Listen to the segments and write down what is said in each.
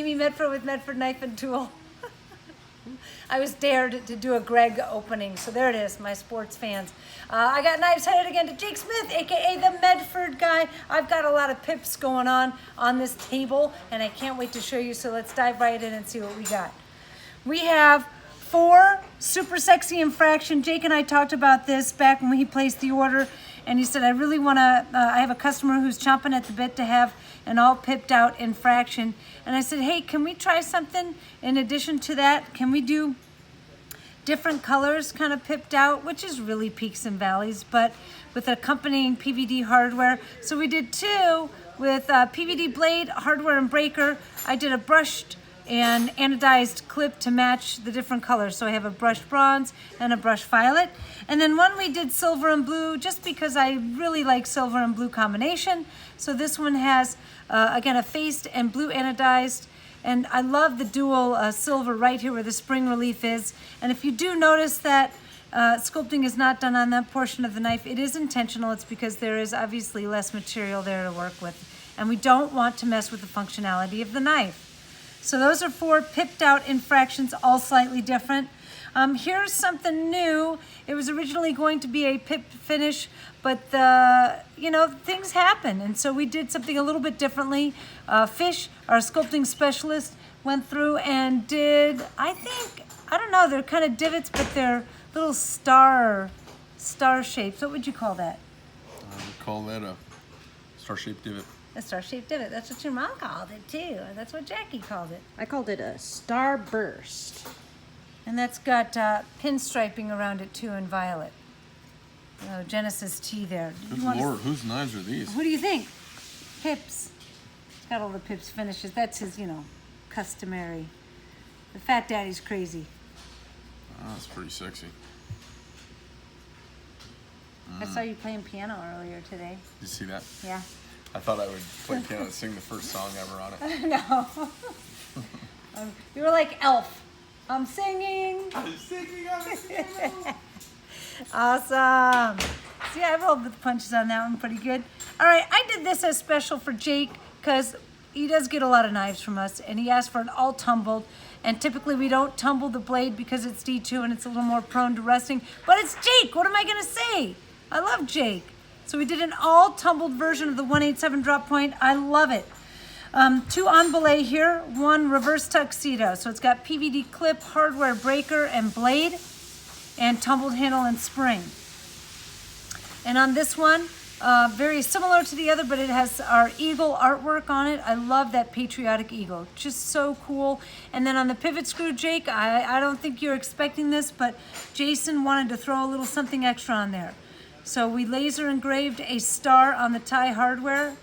Amy Medford with Medford Knife and Tool. I was dared to do a Greg opening, so there it is, my sports fans. I got knives headed again to Jake Smith, aka the Medford guy. I've got a lot of pips going on this table, and I can't wait to show you, so let's dive right in and see what we got. We have 4 super sexy infraction. Jake and I talked about this back when he placed the order, and he said, I really want to, I have a customer who's chomping at the bit to have an all pipped out infraction. And I said, hey, can we try something in addition to that? Can we do different colors kind of pipped out, which is really peaks and valleys, but with accompanying PVD hardware. So we did 2 with PVD blade, hardware, and breaker. I did a brushed and anodized clip to match the different colors. So I have a brushed bronze and a brushed violet. And then one we did silver and blue just because I really like silver and blue combination. So this one has, again, a faced and blue anodized. And I love the dual silver right here where the spring relief is. And if you do notice that sculpting is not done on that portion of the knife, it is intentional. It's because there is obviously less material there to work with. And we don't want to mess with the functionality of the knife. So those are 4 pipped out infractions, all slightly different. Here's something new. It was originally going to be a pipped finish, but things happen. And so we did something a little bit differently. Fish, our sculpting specialist, went through and did, I don't know, they're kind of divots, but they're little star shapes. What would you call that? I would call that a star-shaped divot. A star-shaped divot. That's what your mom called it too. That's what Jackie called it. I called it a starburst. And that's got pinstriping around it too in violet. Oh, Genesis T there. Good Lord, whose knives are these? Who do you think? Pips. He's got all the Pips finishes. That's his, customary. The Fat Daddy's crazy. Oh, that's pretty sexy. I saw you playing piano earlier today. Did you see that? Yeah. I thought I would play piano and sing the first song ever on it. No. You were like Elf. I'm singing. I'm singing on the piano. Awesome. See, I rolled with the punches on that one pretty good. All right, I did this as special for Jake because he does get a lot of knives from us, and he asked for it all tumbled. And typically we don't tumble the blade because it's D2 and it's a little more prone to rusting. But it's Jake. What am I going to say? I love Jake. So we did an all tumbled version of the 187 drop point. I love it. 2 on belay here, 1 reverse tuxedo. So it's got PVD clip, hardware breaker, and blade, and tumbled handle and spring. And on this one, very similar to the other, but it has our eagle artwork on it. I love that Patriotic eagle, just so cool. And then on the pivot screw, Jake, I don't think you're expecting this, but Jason wanted to throw a little something extra on there. So we laser engraved a star on the tie hardware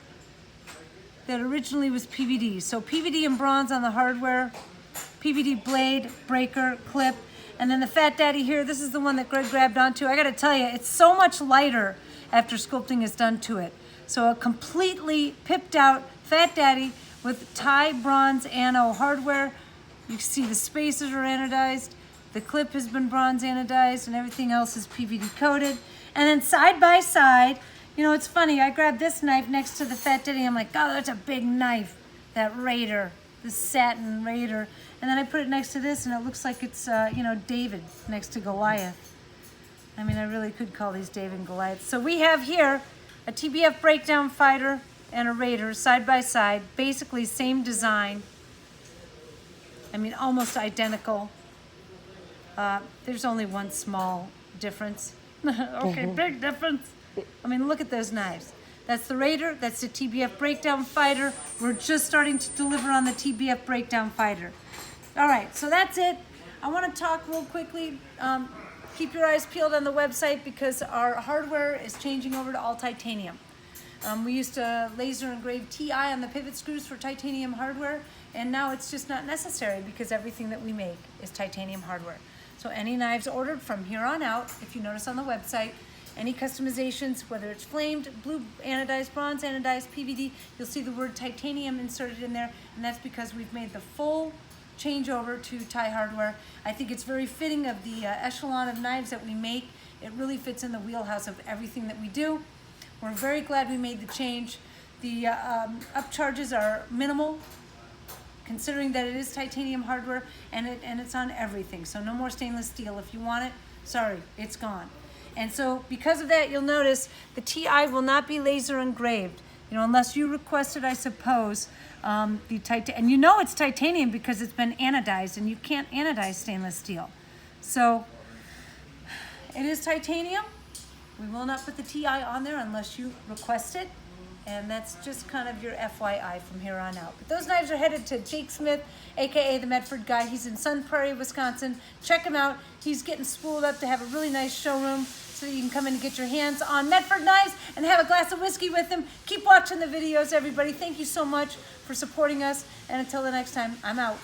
that originally was PVD. So PVD and bronze on the hardware, PVD blade, breaker, clip, and then the Fat Daddy here, this is the one that Greg grabbed onto. I gotta tell you, it's so much lighter after sculpting is done to it. So a completely pipped out Fat Daddy with tie, bronze, ano hardware. You can see the spacers are anodized, the clip has been bronze anodized, and everything else is PVD coated. And then side by side, it's funny, I grabbed this knife next to the Fat Daddy. I'm like, oh, that's a big knife, that Raider, the Satin Raider. And then I put it next to this, and it looks like it's, David next to Goliath. I mean, I really could call these David and Goliath. So we have here a TBF breakdown fighter and a Raider side by side, basically same design. I mean, almost identical. There's only one small difference. Okay, big difference. I mean, look at those knives. That's the Raider, that's the TBF breakdown fighter. We're just starting to deliver on the TBF breakdown fighter. All right, so that's it. I want to talk real quickly. Keep your eyes peeled on the website because our hardware is changing over to all titanium. We used to laser engrave TI on the pivot screws for titanium hardware, and now it's just not necessary because everything that we make is titanium hardware. So any knives ordered from here on out, if you notice on the website, any customizations, whether it's flamed, blue anodized, bronze anodized, PVD, you'll see the word titanium inserted in there, and that's because we've made the full changeover to tie hardware. I think it's very fitting of the echelon of knives that we make. It really fits in the wheelhouse of everything that we do. We're very glad we made the change. The upcharges are minimal considering that it is titanium hardware and it's on everything. So no more stainless steel. If you want it, sorry, it's gone. And so because of that, you'll notice the TI will not be laser engraved, unless you request it, I suppose. And it's titanium because it's been anodized, and you can't anodize stainless steel. So it is titanium. We will not put the TI on there unless you request it. And that's just kind of your FYI from here on out. But those knives are headed to Jake Smith, AKA the Medford guy. He's in Sun Prairie, Wisconsin. Check him out. He's getting spooled up to have a really nice showroom so that you can come in and get your hands on Medford knives and have a glass of whiskey with him. Keep watching the videos, everybody. Thank you so much for supporting us. And until the next time, I'm out.